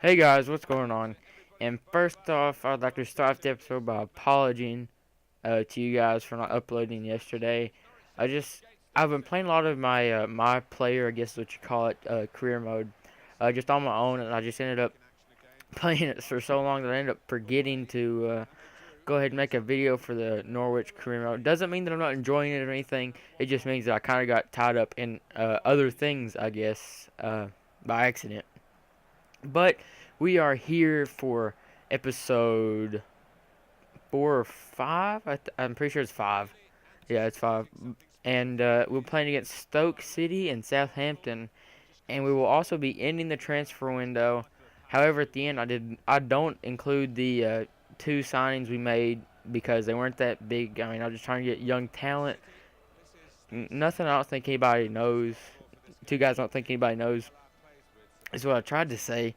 Hey guys, what's going on? And first off, I'd like to start the episode by apologizing to you guys for not uploading yesterday. I just I've been playing a lot of my player, I guess what you call it, career mode, just on my own, and I just ended up playing it for so long that I ended up forgetting to go ahead and make a video for the Norwich career mode. Doesn't mean that I'm not enjoying it or anything. It just means that I kind of got tied up in other things, I guess, by accident. But we are here for episode 4 or 5. I'm pretty sure it's 5. Yeah, it's 5. And we're playing against Stoke City and Southampton. And we will also be ending the transfer window. However, at the end, I don't include the two signings we made because they weren't that big. I mean, I was just trying to get young talent. Nothing I don't think anybody knows. Two guys I don't think anybody knows is what I tried to say.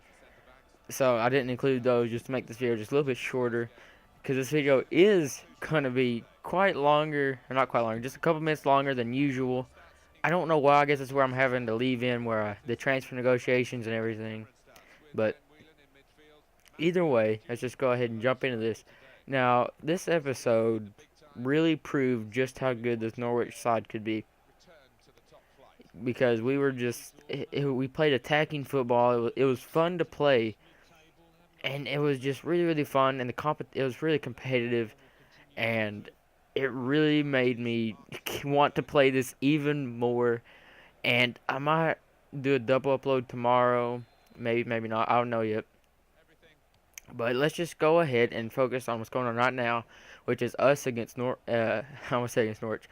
So I didn't include those just to make this video just a little bit shorter, because this video is going to be quite longer, or not quite longer, just a couple minutes longer than usual. I don't know why. I guess it's where I'm having to leave in where the transfer negotiations and everything. But either way, let's just go ahead and jump into this. Now, this episode really proved just how good this Norwich side could be, because we were just we played attacking football. It was fun to play, and it was just really really fun, and it was really competitive, and it really made me want to play this even more. And I might do a double upload tomorrow, maybe not, I don't know yet. But let's just go ahead and focus on what's going on right now, which is us against I want to say against Norwich,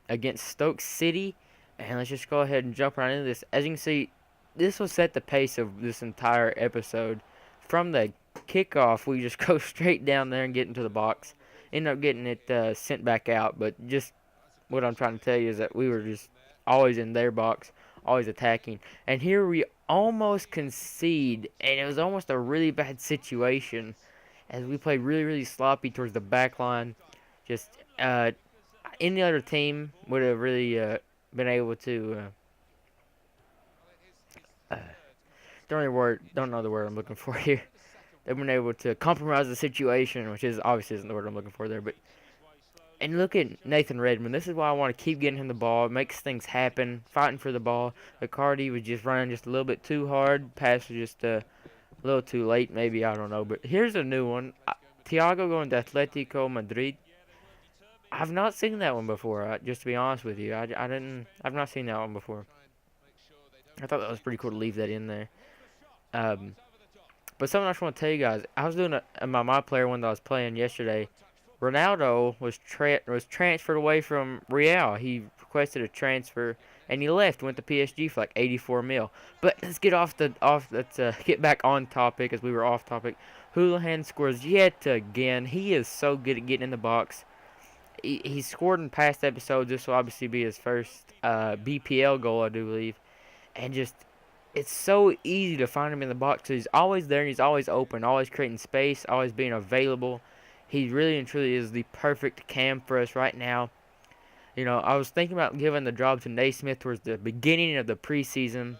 against Stoke City. And let's just go ahead and jump right into this. As you can see, this will set the pace of this entire episode. From the kickoff, we just go straight down there and get into the box. End up getting it sent back out, but just what I'm trying to tell you is that we were just always in their box, always attacking. And here we almost concede, and it was almost a really bad situation as we played really, really sloppy towards the back line. Just any other team would have really been able to. Don't know the word I'm looking for here. They've been able to compromise the situation, which is obviously isn't the word I'm looking for there, but. And look at Nathan Redmond. This is why I want to keep getting him the ball. It makes things happen. Fighting for the ball. Icardi was just running just a little bit too hard. Pass was just a little too late, maybe. I don't know. But here's a new one. Thiago going to Atletico Madrid. I've not seen that one before. Just to be honest with you, I've not seen that one before. I thought that was pretty cool to leave that in there. Um, but something I just want to tell you guys. I was doing my player one that I was playing yesterday. Ronaldo was transferred away from Real. He requested a transfer and he left. Went to PSG for like 84 mil. But let's get Let's get back on topic as we were off topic. Houlihan scores yet again. He is so good at getting in the box. He scored in past episodes. This will obviously be his first BPL goal, I do believe. And just it's so easy to find him in the box. He's always there and he's always open, always creating space, always being available. He really and truly is the perfect cam for us right now. You know, I was thinking about giving the job to Naismith towards the beginning of the preseason,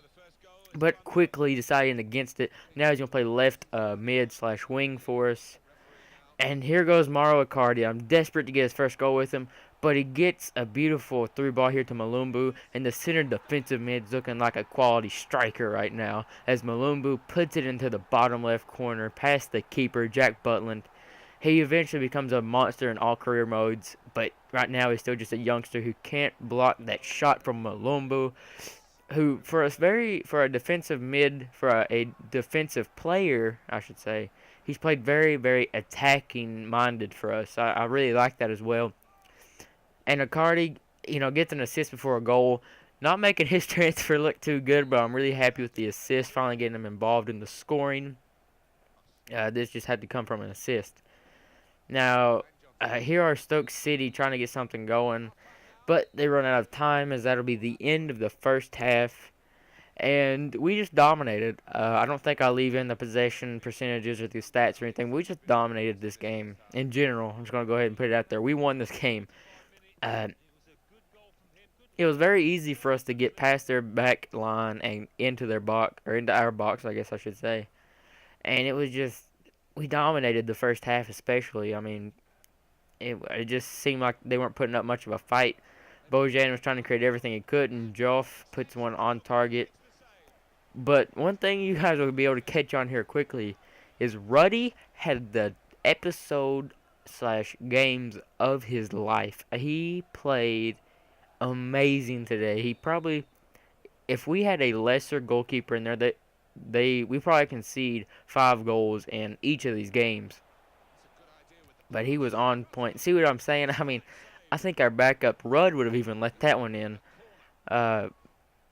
but quickly deciding against it. Now he's going to play left mid/wing for us. And here goes Mauro Icardi. I'm desperate to get his first goal with him, but he gets a beautiful through ball here to Malumbu, and the center defensive mid's looking like a quality striker right now, as Malumbu puts it into the bottom left corner past the keeper, Jack Butland. He eventually becomes a monster in all career modes, but right now he's still just a youngster who can't block that shot from Malumbu, who for a defensive mid, for a defensive player, I should say, he's played very, very attacking minded for us. I really like that as well. And Icardi, gets an assist before a goal. Not making his transfer look too good, but I'm really happy with the assist, finally getting him involved in the scoring. This just had to come from an assist. Now, here are Stoke City trying to get something going, but they run out of time as that'll be the end of the first half. And we just dominated. I don't think I'll leave in the possession percentages or the stats or anything. We just dominated this game in general. I'm just going to go ahead and put it out there. We won this game. Uh, it was very easy for us to get past their back line and into their box, or into our box, I guess I should say. and it was just we dominated the first half, especially. I mean, it just seemed like they weren't putting up much of a fight. Bojan was trying to create everything he could, and Joff puts one on target. But one thing you guys will be able to catch on here quickly is Ruddy had the episode slash games of his life. He played amazing today. He probably, if we had a lesser goalkeeper in there, that we probably concede 5 goals in each of these games. But he was on point. See what I'm saying? I mean, I think our backup Rudd would have even let that one in. Uh,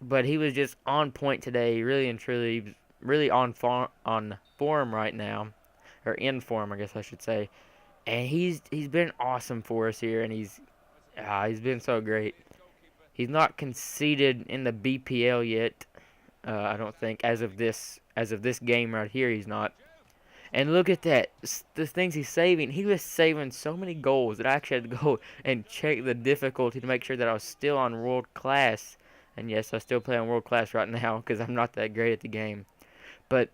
but he was just on point today, really and truly, really on form right now, or in form, I guess I should say. And he's been awesome for us here, and he's been so great. He's not conceded in the BPL yet. I don't think as of this game right here, he's not. And look at that, the things he's saving. He was saving so many goals that I actually had to go and check the difficulty to make sure that I was still on world class. And yes, I still play on world class right now because I'm not that great at the game. But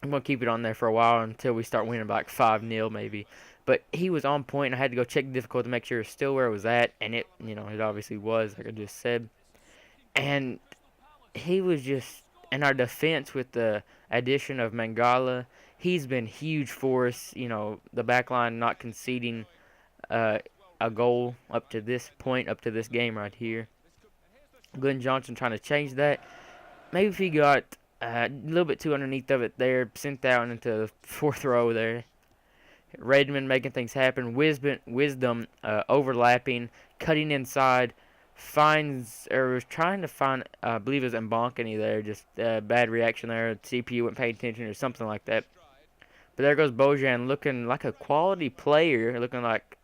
I'm going to keep it on there for a while until we start winning by like 5-0 maybe. But he was on point. I had to go check the difficulty to make sure it was still where it was at. And it obviously was, like I just said. And he was just in our defense with the addition of Mangala. He's been huge for us. The back line not conceding a goal up to this point, up to this game right here. Glenn Johnson trying to change that. Maybe if he got a little bit too underneath of it there, sent down into the fourth row there. Redmond making things happen. Wisdom overlapping, cutting inside. Finds, or was trying to find, I believe it was Mbonkani there. Just bad reaction there. CPU wasn't paying attention or something like that. But there goes Bojan, looking like a quality player, looking like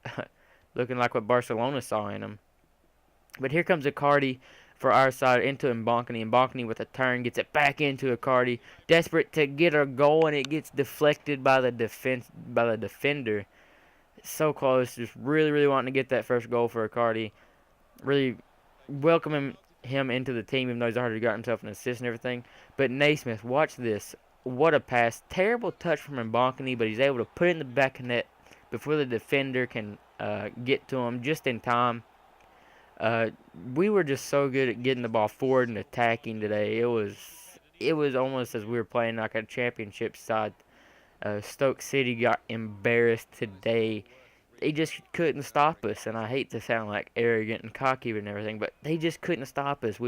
what Barcelona saw in him. But here comes Icardi for our side into Mbonkani. Mbonkani with a turn gets it back into Icardi, desperate to get a goal, and it gets deflected by the defender. So close, just really, really wanting to get that first goal for Icardi. Really welcoming him into the team, even though he's already got himself an assist and everything. But Naismith, watch this. What a pass. Terrible touch from Mbonkani, but he's able to put it in the back of net before the defender can get to him just in time. We were just so good at getting the ball forward and attacking today. It was almost as we were playing like a championship side. Stoke City got embarrassed today. They just couldn't stop us, and I hate to sound like arrogant and cocky and everything, but they just couldn't stop us.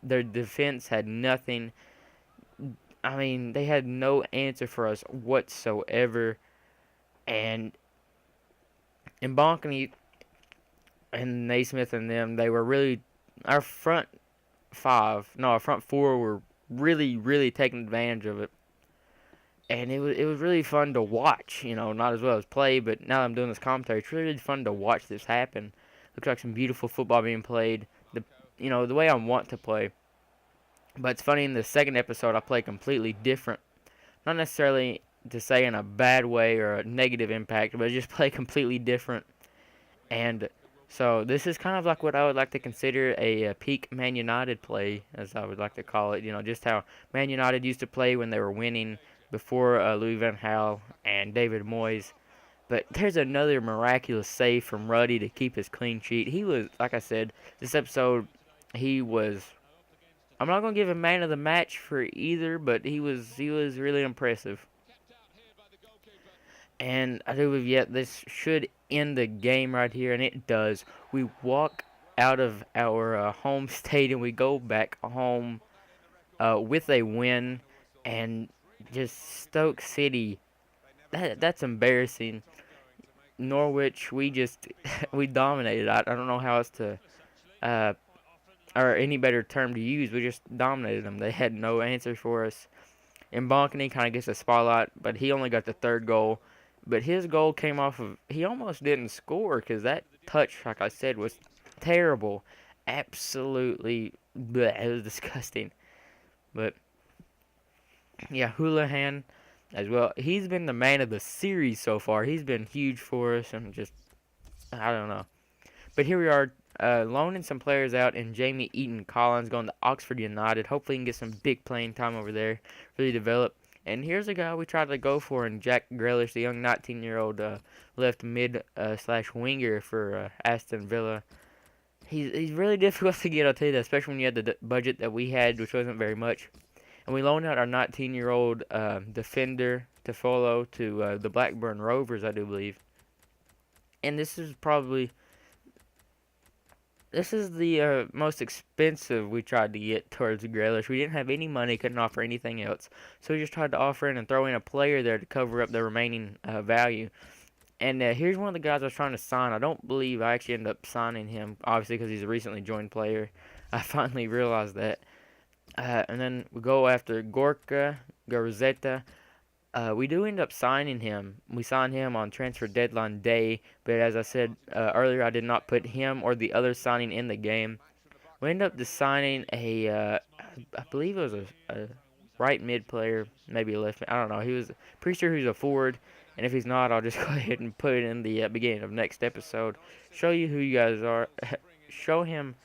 Their defense had nothing. I mean, they had no answer for us whatsoever. And Mbonkani and Naismith and them, they were really, our front four were really, really taking advantage of it. And it was really fun to watch, not as well as play, but now that I'm doing this commentary, it's really, really fun to watch this happen. Looks like some beautiful football being played, the way I want to play. But it's funny, in the second episode, I play completely different. Not necessarily to say in a bad way or a negative impact, but I just play completely different. And so this is kind of like what I would like to consider a peak Man United play, as I would like to call it. Just how Man United used to play when they were winning before Louis van Gaal and David Moyes. But there's another miraculous save from Ruddy to keep his clean sheet. He was, like I said, this episode, I'm not going to give him man of the match for either, but he was really impressive. And I do believe, this should end the game right here, and it does. We walk out of our home state, and we go back home with a win, and just Stoke City, that's embarrassing. Norwich, we dominated. I don't know how else to, or any better term to use. We just dominated them. They had no answer for us. And Mbonkani kind of gets a spotlight, but he only got the third goal. But his goal came off of, he almost didn't score because that touch, like I said, was terrible. Absolutely, bleh, it was disgusting. But yeah, Houlihan as well. He's been the man of the series so far. He's been huge for us, and just, I don't know. But here we are, loaning some players out, and Jamie Eaton Collins going to Oxford United. Hopefully he can get some big playing time over there, really develop. And here's a guy we tried to go for in Jack Grealish, the young 19-year-old left mid slash winger for Aston Villa. He's really difficult to get, I'll tell you that, especially when you had the budget that we had, which wasn't very much. And we loaned out our 19-year-old defender Tofolo to the Blackburn Rovers, I do believe. And this is the most expensive we tried to get towards Grealish. We didn't have any money, couldn't offer anything else. So we just tried to offer in and throw in a player there to cover up the remaining value. And here's one of the guys I was trying to sign. I don't believe I actually ended up signing him, obviously because he's a recently joined player. I finally realized that. And then we go after Gorka Garzetta. We do end up signing him. We signed him on transfer deadline day, but as I said earlier, I did not put him or the other signing in the game. We ended up just signing I believe it was a right mid player, maybe a left mid. I don't know. He was pretty sure he was a forward, and if he's not, I'll just go ahead and put it in the beginning of next episode. Show you who you guys are. Show him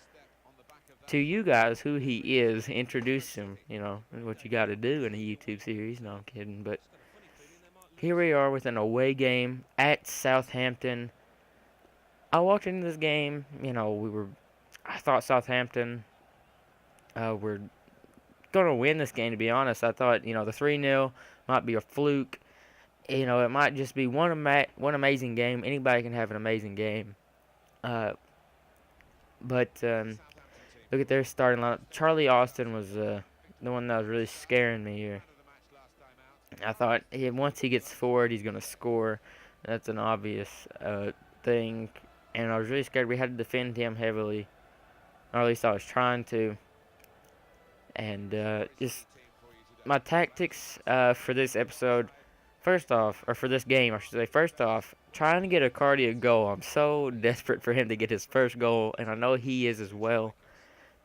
to you guys who he is. Introduce him. You know what you got to do in a YouTube series. No, I'm kidding, but. Here we are with an away game at Southampton. I walked into this game, I thought Southampton were going to win this game, to be honest. I thought, the 3-0 might be a fluke. It might just be one amazing game. Anybody can have an amazing game. But look at their starting lineup. Charlie Austin was the one that was really scaring me here. I thought once he gets forward, he's going to score. That's an obvious thing. And I was really scared. We had to defend him heavily. Or at least I was trying to. And just my tactics for this episode, for this game, I should say, first off, trying to get a Cardia goal. I'm so desperate for him to get his first goal, and I know he is as well.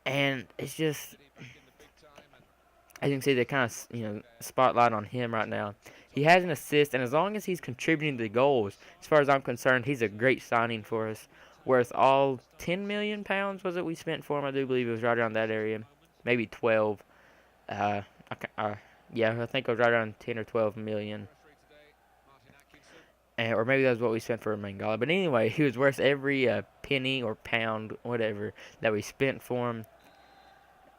And it's just, as you can see, they kind of, spotlight on him right now. He has an assist, and as long as he's contributing to goals, as far as I'm concerned, he's a great signing for us. Worth all £10 million, was it we spent for him? I do believe it was right around that area. Maybe 12. Yeah, I think it was right around 10 or 12 million. Or maybe that's what we spent for Mangala. But anyway, he was worth every penny or pound, whatever, that we spent for him.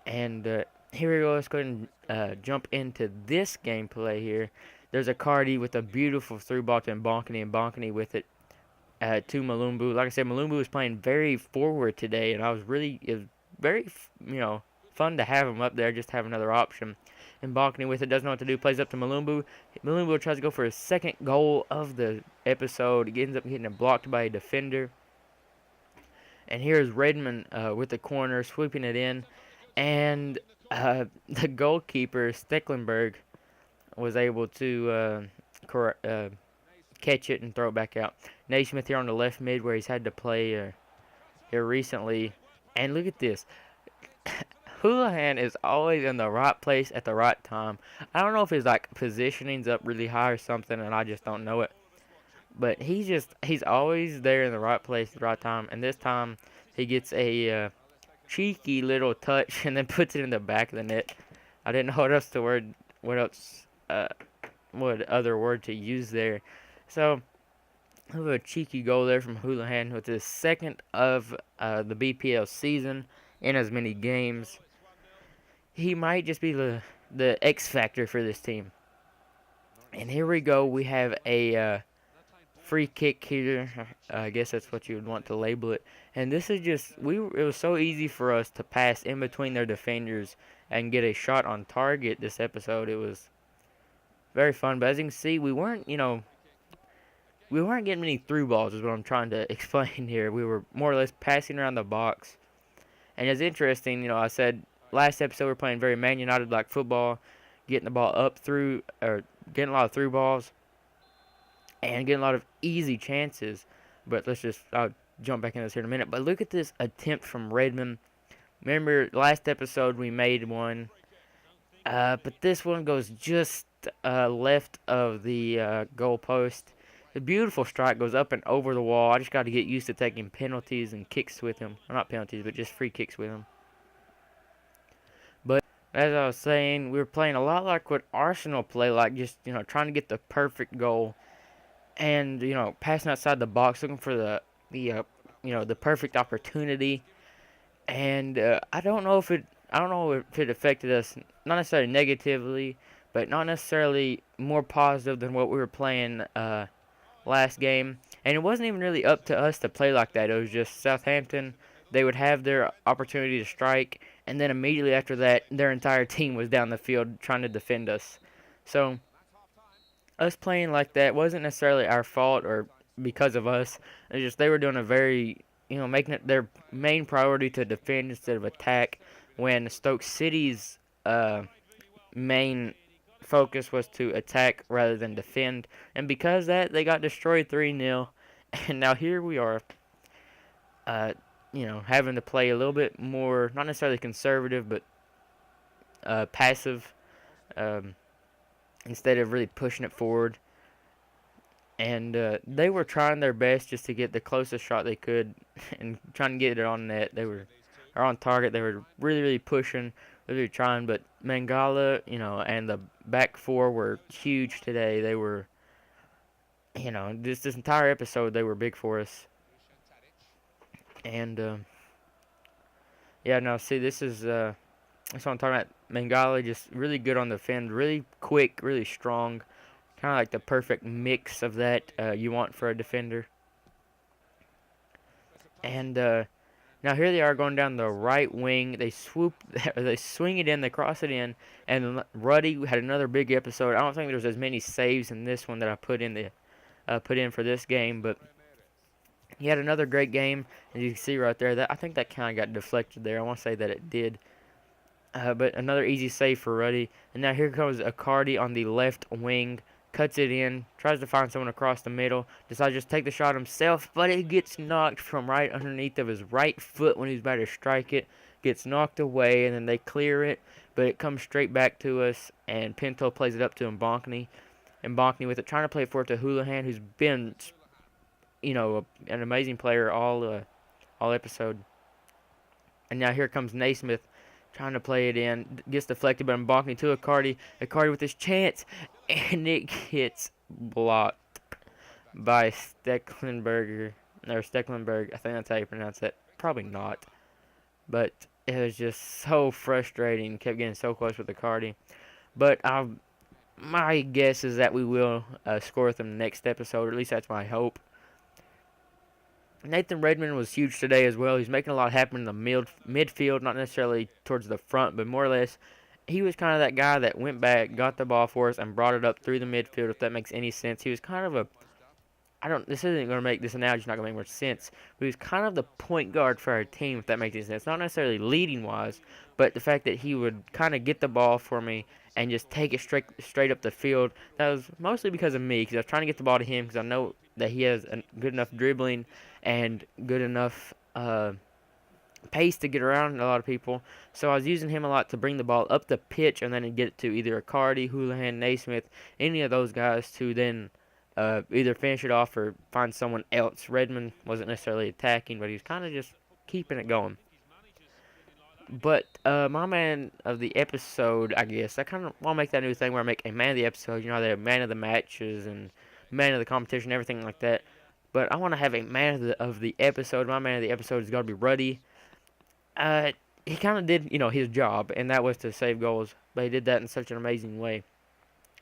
And here we go. Let's go ahead and jump into this gameplay here. There's a Cardi with a beautiful through ball to Mbonkani, and Mbonkani with it to Malumbu. Like I said, Malumbu was playing very forward today, and it was very, fun to have him up there, just have another option. And Mbonkani with it, doesn't know what to do, plays up to Malumbu. Malumbu tries to go for his second goal of the episode. He ends up getting it blocked by a defender. And here's Redmond with the corner, sweeping it in. And the goalkeeper, Stecklenburg, was able to catch it and throw it back out. Naismith here on the left mid, where he's had to play here recently. And look at this. Houlihan is always in the right place at the right time. I don't know if his positioning's up really high or something, and I just don't know it. But he's always there in the right place at the right time. And this time he gets a cheeky little touch and then puts it in the back of the net. I didn't know what other word to use there. So a cheeky goal there from Houlihan with his second of the BPL season in as many games. He might just be the X factor for this team. And here we go. We have a free kick here. I guess that's what you would want to label it. And this is just, it was so easy for us to pass in between their defenders and get a shot on target this episode. It was very fun. But as you can see, we weren't getting many through balls is what I'm trying to explain here. We were more or less passing around the box. And it's interesting, I said last episode we're playing very Man United-like football, getting the ball getting a lot of through balls, and getting a lot of easy chances. But I'll jump back into this here in a minute. But look at this attempt from Redmond. Remember, last episode we made one, but this one goes just left of the goal post. A beautiful strike goes up and over the wall. I just got to get used to taking penalties and kicks with him. Well, not penalties, but just free kicks with him. As I was saying, we were playing a lot like what Arsenal play, like just trying to get the perfect goal and passing outside the box, looking for the perfect opportunity. And I don't know if it affected us, not necessarily negatively, but not necessarily more positive than what we were playing last game. And it wasn't even really up to us to play like that. It was just Southampton. They would have their opportunity to strike, and then immediately after that, their entire team was down the field trying to defend us. So us playing like that wasn't necessarily our fault or because of us. It's just they were doing a very, making it their main priority to defend instead of attack. When Stoke City's main focus was to attack rather than defend, and because of that they got destroyed 3-0. And now here we are, having to play a little bit more, not necessarily conservative, but passive, um, instead of really pushing it forward. And they were trying their best just to get the closest shot they could and trying to get it on net. They were or on target. They were really, really pushing, really trying. But Mangala, and the back four were huge today. They were, this entire episode they were big for us. And yeah, no, see, this is that's what I'm talking about. Mangala just really good on the defend, really quick, really strong. Kind of like the perfect mix of that you want for a defender. And now here they are going down the right wing. They they swing it in, they cross it in, and Ruddy had another big episode. I don't think there's as many saves in this one that I put in for this game, but he had another great game. As you can see right there, that I think that kind of got deflected there. I want to say that it did. But another easy save for Ruddy. And now here comes Icardi on the left wing. Cuts it in. Tries to find someone across the middle. Decides to just take the shot himself. But it gets knocked from right underneath of his right foot when he's about to strike it. Gets knocked away. And then they clear it. But it comes straight back to us. And Pinto plays it up to Mbonkni. And Mbonkni with it. Trying to play it forward to Houlihan, who's been, an amazing player all episode. And now here comes Naismith. Trying to play it in, gets deflected by Mbonkni to Icardi. Icardi with his chance, and it gets blocked by Stecklenberger. Or Stecklenberg, I think that's how you pronounce it. Probably not. But it was just so frustrating. Kept getting so close with Icardi. But my guess is that we will score with them next episode. Or at least that's my hope. Nathan Redmond was huge today as well. He's making a lot happen in the midfield, not necessarily towards the front, but more or less, he was kind of that guy that went back, got the ball for us, and brought it up through the midfield, if that makes any sense. He was kind of this isn't going to make, this analogy not going to make much sense, but he was kind of the point guard for our team, if that makes any sense. Not necessarily leading-wise, but the fact that he would kind of get the ball for me and just take it straight up the field. That was mostly because of me, because I was trying to get the ball to him, because I know that he has good enough dribbling and good enough pace to get around a lot of people. So I was using him a lot to bring the ball up the pitch and then get it to either Icardi, Houlihan, Naismith, any of those guys to then either finish it off or find someone else. Redmond wasn't necessarily attacking, but he was kind of just keeping it going. But my man of the episode, I guess, I kind of want to make that new thing where I make a man of the episode. You know, they're man of the matches and man of the competition, everything like that. But I want to have a man of the episode. My man of the episode is going to be Ruddy. He kind of did, his job, and that was to save goals. But he did that in such an amazing way.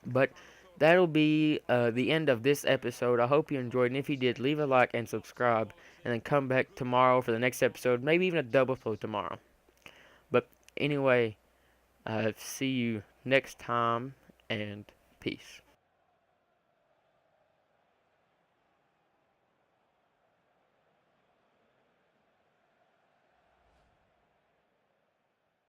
But that'll be the end of this episode. I hope you enjoyed, and if you did, leave a like and subscribe. And then come back tomorrow for the next episode, maybe even a double upload tomorrow. But anyway, see you next time, and peace.